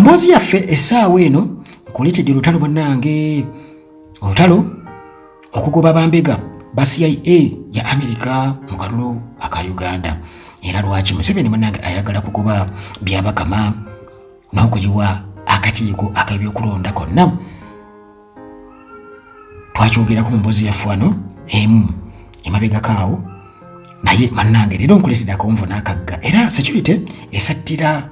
Mumbozi yaffe essaawa eno nkuleetedde olutalo bannange, olutalo okugoba bambega ba CIA ya Amerika mu kalulu aka Uganda. Era lwaki Museveni munnange ayagala kugoba byabakama n'okuyiwa akakiiko ak'ebyokulonda konna. Twakyogerako mu mboozi yaffe wano emu emabegakaawo, naye mannange leero nkuleetedde akonvo n'akagga. Era security esattira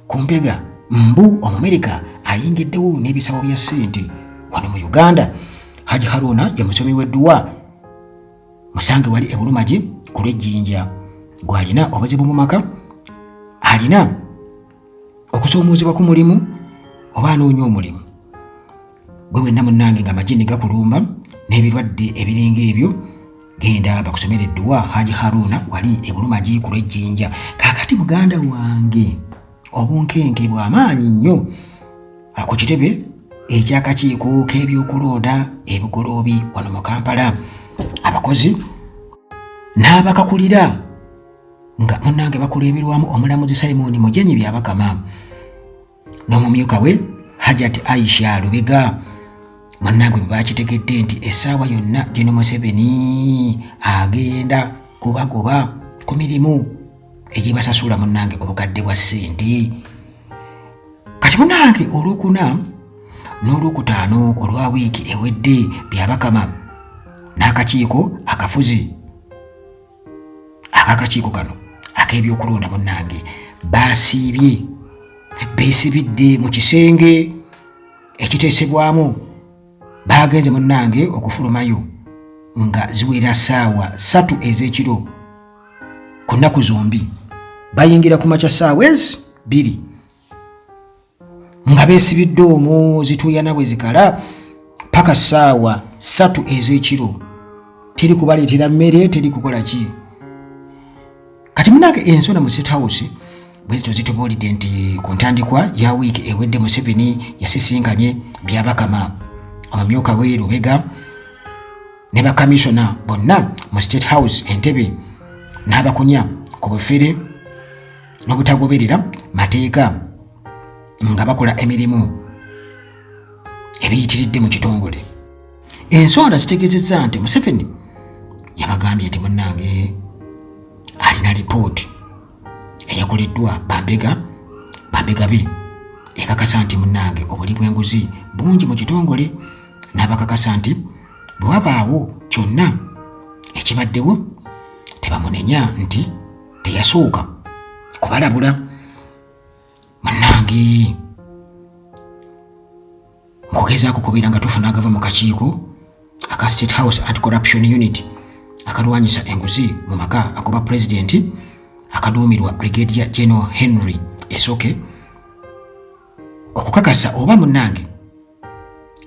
ku mbega mbu Omumerika ayingiddewo n'ebisawo bya ssente wano mu Uganda. Haji Haruna ye musomi w'edduwa musange wali e Bulumagi ku lw'ejjinja gw'alina obuzibu mu maka, alina okusoomoozebwa ku mulimu oba anoonya omulimu. Bwe wenna munnange nga amagini gakulumba n'ebirwadde ebiringa ebyo, genda bakusomera edduwa Haji Haruna wali e Bulumagi ku lw'ejjinja. Kaakati muganda wange obunkenke bw'amaanyi nnyo ku kitebe eky'akakiiko k'ebyokulonda ebigoloobi wano mu Kampala. Abakozi n'abakakulira nga munnange bakulemberwamu omulamuzi Simon Mujenyi Byabakama n'omumyuka we Hajat Aisha Lubega. Munnange bakitegedde nti essaawa yonna Gen. Museveni agenda kubagoba ku mirimu egibasasula munnange obukadde bwa ssente. Kati munnange olwokuna n'olwokutaano olwa wiiki ewedde Byabakama n'akakiiko akafuzi akakakiiko kano ak'ebyokulonda munnange beesibidde mu kisenge ekiteesebwamu. Baagenze munnange okufulumayo nga ziwera ssaawa 3 ez'ekiro ku nnaku zombi. Bayingira ku makya ssaawa 2 nga beesibidde omwo zituuyana bwe zikala paka ssaawa 3 ez'ekiro. Teri kubaleetera mmere, teri kukola ki. Kati munnange ensonda mu State House bwe zito zitubuulidde nti ku ntandikwa ya wiiki ewedde Museveni yasisinkanye Byabakama, omumyuka we Lubega ne bakamisona bonna mu State House Entebbe n'abakunya ku bufere n'obutagoberera mateeka nga bakola emirimu ebiyitiridde mu kitongole. Ensonda zitegeezezza nti Museveni yabagambye nti munnange alina lipooti eyakoleddwa bambega be ekakasa nti munnange obuli bw'enguzi bungi mu kitongole, n'abakakasa nti bwe wabaawo kyonna ekibaddewo tebamunenya nti teyasooka kubalabula. Munnange mugezaako kubeera nga tufuna agava mu kakiiko aka State House Anti-Corruption Unit akalwanyisa enguzi mu maka agoba pulezidenti akaduumirwa Brigadier General Henry Esoke okukakasa oba munnange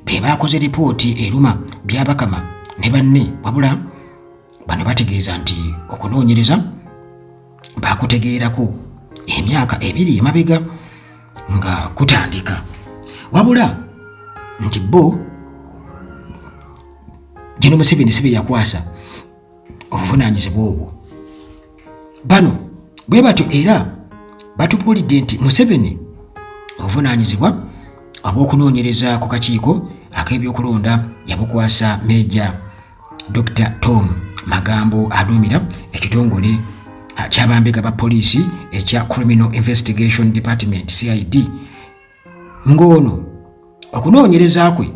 be baakoze lipooti eruma Byabakama ne banne, wabula bano bategeeza nti okunoonyereza baakutegeerako emyaka 2 emabega nga kutandika, wabula nti bo Gen. Museveni sibe yakwasa obuvunaanyizibwa obwo. Bano bwe batyo era batubuulidde nti Museveni obuvunaanyizibwa obw'okunoonyereza ku kakiiko ak'ebyokulonda yabukwasa Meja Dr. Tom Magambo aduumira ekitongole ky'abambega ba poliisi ekya Criminal Investigation Department CID. Ng'ono okunoonyereza kwe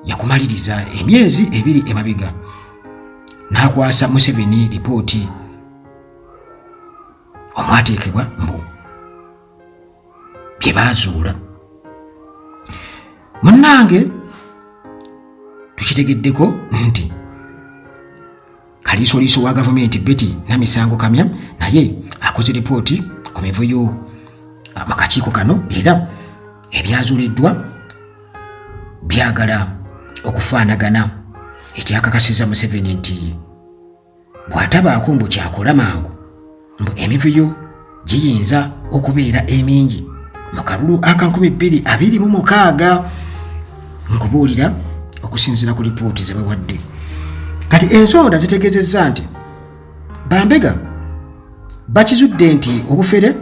yakumaliriza emyezi 2 emabega n'akwasa Museveni lipooti omwateekebwa mbu bye baazuula. Munnange tukitegeddeko nti kaliisoliiso wa gavumenti Betty Namisango Kamya naye akoze lipooti ku mivuyo mu kakiiko kano, era ebyazuuliddwa byagala okufaanagana ekyakakasiza Museveni nti bw'atabaako mbu kyakola mangu mbu emivuyo giyinza okubeera emingi mu kalulu aka 2026 nkubuulira okusinziira ku lipooti ze bawadde. Kati ensonda zitegeezezza nti bambega bakizudde nti obufere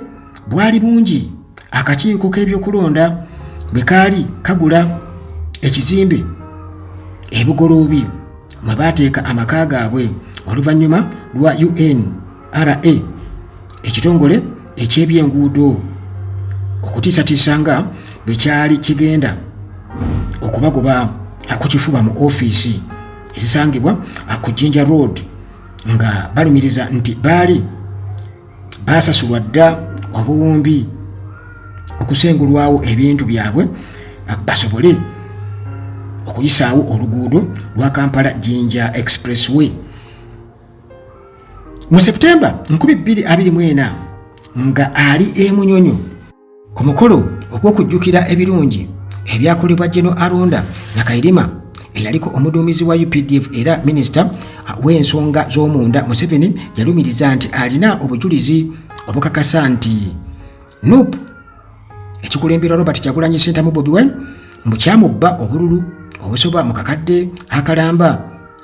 bwali bungi akakiiko k'ebyokulonda bwe kaali kagula ekizimbe ebugoloobi mwe baateeka amaka gaabwe oluvannyuma lwa UNRA ekitongole eky'ebyenguudo okutiisatiisa nga bwe kyali kigenda okubagoba ku kifuba mu ofiisi ezisangibwa ku Jinja Road nga balumiriza nti baali baasasulwa dda obuwumbi okusengulwawo ebintu byabwe basobole okuyisaawo oluguudo lwa Kampala Jinja Expressway. Mu Septemba 2024 nga ali Munyonyo ku mukolo ogw'okujjukira ebirungi ebyakolebwa General Alonda Nakayirima eyaliko omuduumizi wa UPDF era minisita w'ensonga z'omunda, Museveni yalumiriza nti alina obujulizi obukakasa nti NUP ekikulembera Robert Kyagulanyi Ssentamu Bobi Wine mbu kyamubba obululu obusoba mu kakadde akalamba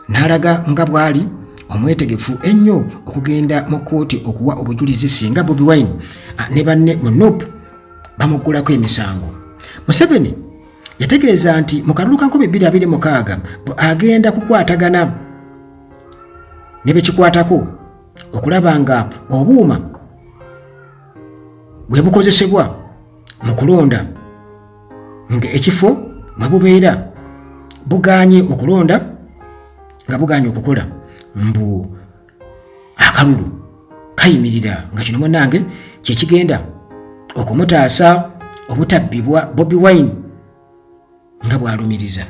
n'alaga nga bwali omwetegefu ennyo okugenda mu kkooti okuwa obujulizi singa Bobi Wine ne banne mu NUP bamuggulako emisango. Museveni yategeeza nti mu kalulu ka 2026 agenda kukwatagana ne bekikwatako okulaba nga obuuma bwe bukozesebwa mu kulonda nga ekifo mwe bubeera buganye okulonda nga buganye okukola mbu akalulu kayimirira nga kino munnange kyekigenda okumutaasa obutabbibwa Bobi Wine nga bwalumiriza.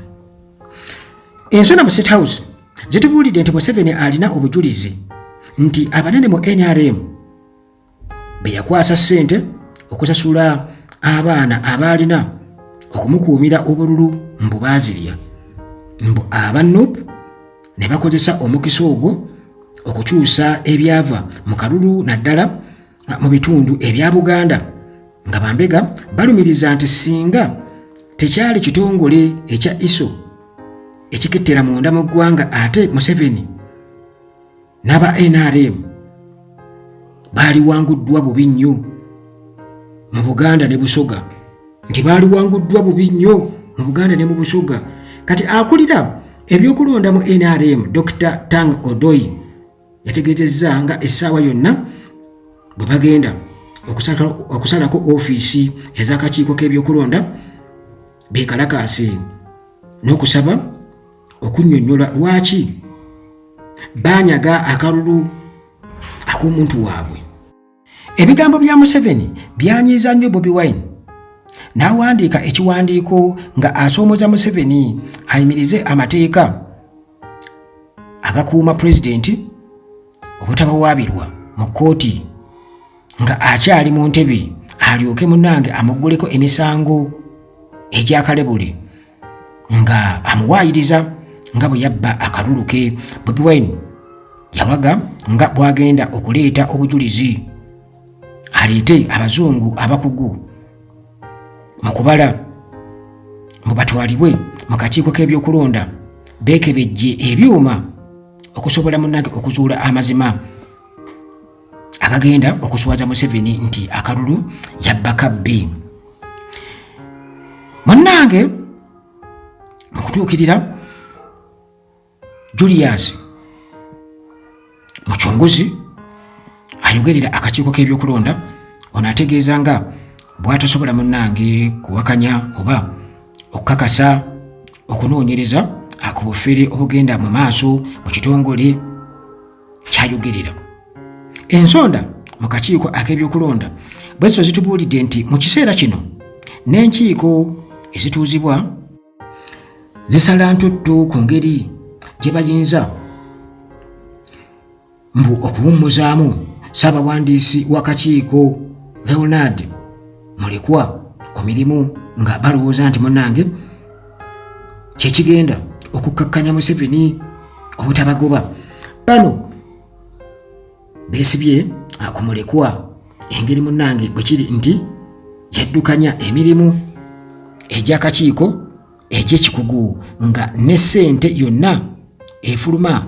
Ensonda mu State House zitubuulidde nti Museveni alina obujulizi nti abanene mu NRM be yakwasa ssente okusasula abaana abaalina okumukuumira obululu mbu baazirya mbu aba NUP ne bakozesa omukisa ogwo okukyusa ebyava mu kalulu naddala mu bitundu ebya Buganda nga bambega balumiriza nti singa tekyali kitongole ekya ISO ekikettera munda mu ggwanga ate Museveni n'aba NRM baaliwanguddwa bubi nnyo mu Buganda ne Busoga, nti baaliwanguddwa bubi nnyo mu Buganda ne mu Busoga. Kati akulira ebyokulonda mu NRM Dr. Tang Odoi yategeezezza nga essaawa yonna bwe bagenda okusalako ofiisi ez'akakiiko k'ebyokulonda beekalakaase n'okusaba okunnyonnyola lwaki baanyaga akalulu ak'omuntu waabwe. Ebigambo bya Museveni byanyiiza nnyo Bobi Wine n'awandiika ekiwandiiko nga asoomoza Museveni ayimirize amateeka agakuuma pulezidenti obutabawaabirwa mu kkooti nga akyali mu ntebe alyoke munnange amugguleko emisango egyakalebule nga amuwaayiriza nga bwe yabba akalulu ke. Bobi Wine yawaga nga bwagenda okuleeta obujulizi aleete abazungu abakugu mu kubala mu batwalibwe mu kakiiko k'ebyokulonda beekebejje ebyuma okusobola munnange okuzuula amazima agagenda okuswaza Museveni nti akalulu yabba kabbi. Munnange mu kutuukirira Julius Muchunguzi ayogerera akakiiko k'ebyokulonda ono ategeeza nga bw'atasobola munnange kuwakanya oba okukakasa okunoonyereza ku bufere obugenda mu maaso mu kitongole kyayogerera. Ensonda mu kakiiko ak'ebyokulonda bwe zo zitubuulidde nti mu kiseera kino n'enkiiko ezituuzibwa zisala ntuttu ku ngeri gye bayinza mbu okuwummuzaamu Ssaabawandiisi w'akakiiko Leonard Mulekwa ku mirimu nga balowooza nti munnange kyekigenda okukkakkanya Museveni obutabagoba. Bano beesibye ku Mulekwa engeri munnange bwe kiri nti yaddukanya emirimu egy'akakiiko egy'ekikugu nga ne ssente yonna efuluma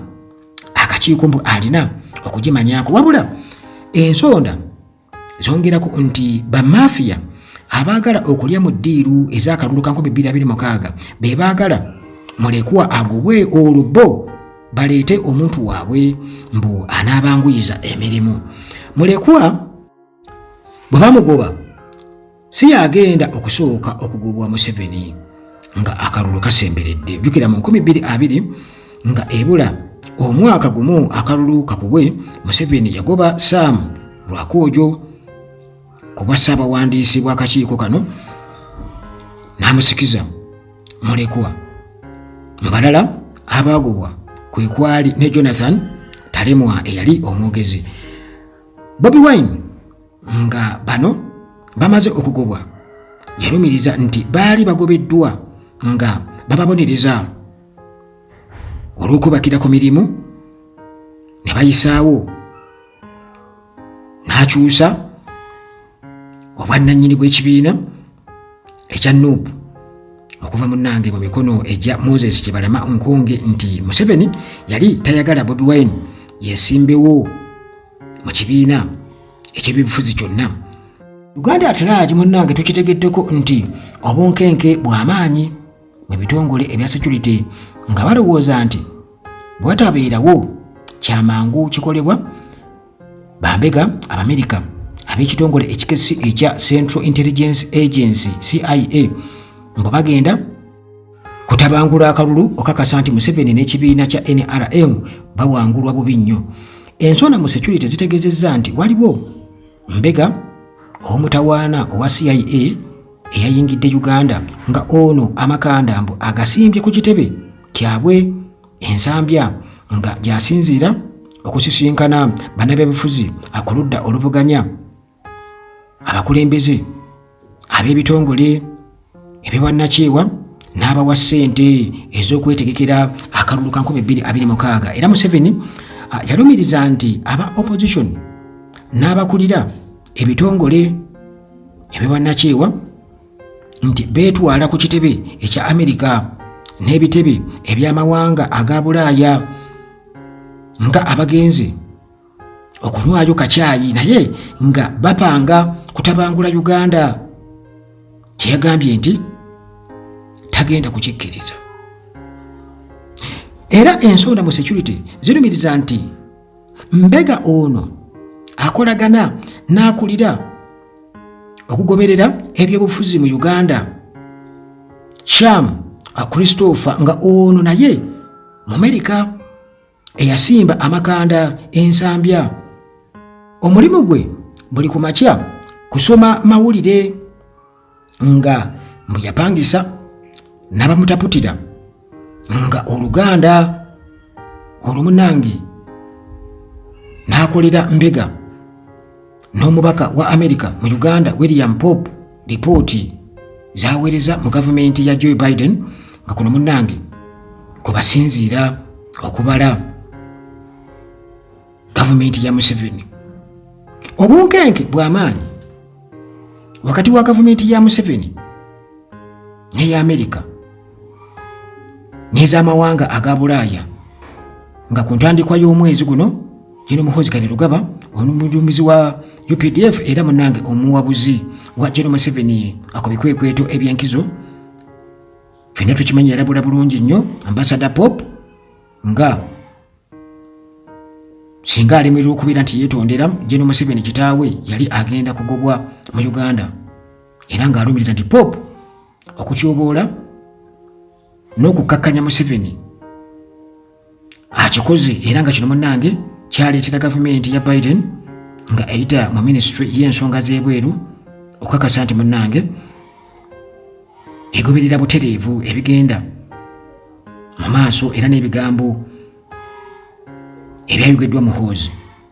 akakiiko mbu alina okugimanyako, wabula ensonda zongerako nti bamafiya abaagala okulya mu ddiiru ez'akalulu ka 2026 be baagala mulekwa agobwe olubbo baleete omuntu waabwe mbu anaabanguyiza emirimu. Mulekwa bwe bamugoba si yagenda okusooka okugobwa Museveni nga akalulu kasemberedde. Jjukira mu 2020 nga ebula omwaka gumu akalulu kakubwe, Museveni yagoba Sam Lwakoojo ku bwa ssaabawandiisi bw'akakiiko kano n'amusikiza mulekwa. Mu balala abaagobwa kwe kwali ne Jonathan Talemwa eyali omwogezi. Bobi Wine nga bano bamaze okugobwa yalumiriza nti baali bagobeddwa nga bababonereza olw'okubakira ku mirimu ne bayisaawo n'akyusa obwannannyini bw'ekibiina ekya NUP okuva munnange mu mikono egya Moses Kyebalama Nkonge nti Museveni yali tayagala Bobi Wine yesimbewo mu kibiina eky'ebyobufuzi kyonna. Uganda at large munnange tukitegeddeko nti obunkenke bw'amaanyi mu bitongole ebya security nga balowooza nti bwatabeerawo kyamangu kikolebwa bambega Abamerika ab'ekitongole ekikesi ekya Central Intelligence Agency CIA mbo bagenda kutabangula akalulu okakasa nti Museveni n'ekibiina kya NRM bawangulwa bubi nnyo. Ensonda mu security zitegeezezza nti waliwo mbega omutawaana owa CIA eyayingidde Uganda nga ono amakanda mbu agasimbye ku kitebe kyabwe ensambya nga gyasinziira okusisinkana bannabyabufuzi akuludda oluvuganya abakulembeze ab'ebitongole eby'obwannakyewa n'abawa ssente ez'okwetegekera akalulu ka 2026. Era Museveni yalumiriza nti aba opposition n'abakulira ebitongole eby'obwannakyewa nti beetwala ku kitebe ekya Amerika n'ebitebe eby'amawanga aga Bulaaya nga abagenzi okunywayo kacaayi naye nga bapanga kutabangula Uganda, kyeyagambye nti tagenda kukikkiriza. Era ensonda mu security zirumiriza nti mbega ono akolagana n'akulira okugoberera ebyobufuzi mu Uganda Sham Christopher nga ono naye mu Amerika eyasimba amakanda ensambya. Omulimu gwe buli ku makya kusoma mawulire nga mbu yapangisa n'abamutaputira nga Oluganda olumunange n'akolera mbega n'omubaka wa Amerika mu Uganda William Pope lipooti zaweereza mu gavumenti ya Joe Biden nga kuno munnange kubasinziira okubala gavumenti ya Museveni. Obunkenke bw'amaanyi wakati wa gavumenti ya Museveni n'eya Amerika n'ez'amawanga aga Bulaaya nga ku ntandikwa y'omwezi guno Jino Muhoozi Kainerugaba omulumizi wa UPDF era munnange omuwabuzi wa Jino Museveni akubikwekweto ebyenkizo ffenna tukimanyi yalabula bulungi nnyo Ambassador Pope nga singa alemererwa okubeera nti yeetondera Jino Museveni kitaawe yali agenda kugobwa mu Uganda era ng'alumiriza nti Pope okutyoboola n'okukkakkanya Museveni akikoze era nga kino munnange kyaleetera gavumenti ya Biden nga eyita mu ministry y'ensonga z'ebweru okukakasa nti munnange egoberera butereevu ebigenda mu maaso era n'ebigambo ebyayogeddwa Muhoozi.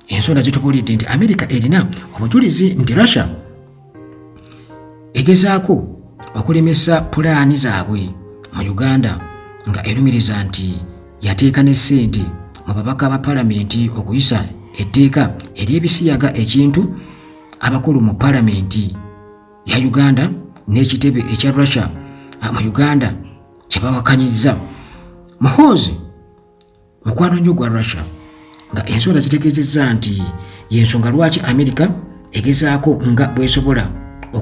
Ensonda zitubulidde nti Amerika erina obujulizi nti Russia egezaako okulemesa pulaani zaabwe mu Uganda nga erumiriza nti yateeka ne ssente mu babaka ba palamenti okuyisa etteeka ery'ebisiyaga ekintu abakulu mu palamenti ya Uganda n'ekitebe ekya Russia mu Uganda kye bawakanyizza. Muhoozi mukwano nnyo gwa Russia nga ensonda zitegeezezza nti y'ensonga lwaki Amerika egezaako nga bw'esobola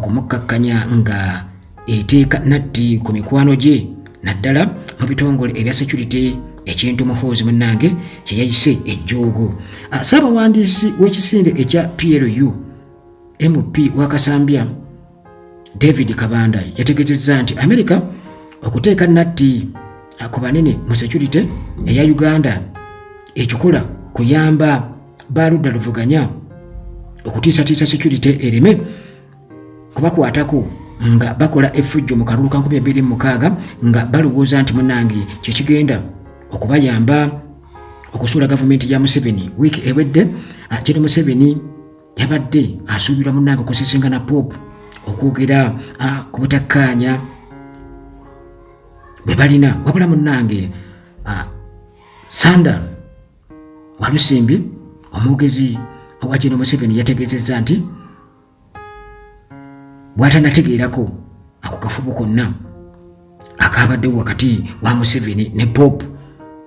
okumukkakanya nga eteeka natti ku mikwano gye naddala mu bitongole ebya security ekintu Muhoozi munnange kye yayise ejjoogo. Ssaabawandiisi w'ekisinde ekya PLU MP wa Kasambya David Kabanda yategeezezza nti Amerika okuteeka natti ku banene mu security eya Uganda ekikola kuyamba baludda luvuganya okutiisatiisa security ereme kubakwatako nga bakola effujjo mu kalulu ka 2026 nga balowooza nti munnange kye kigenda okubayamba okusuula gavumenti ya Museveni. Wiiki ewedde Gen. Museveni yabadde asuubirwa munnange okusisinkana Pope okwogera ku butakkaanya bwe balina, wabula munnange Sandal Walusimbi omwogezi owa Gen. Museveni yategeezezza nti bw'atanategeerako ako kafubo konna akabaddewo wakati wa Museveni ne Pope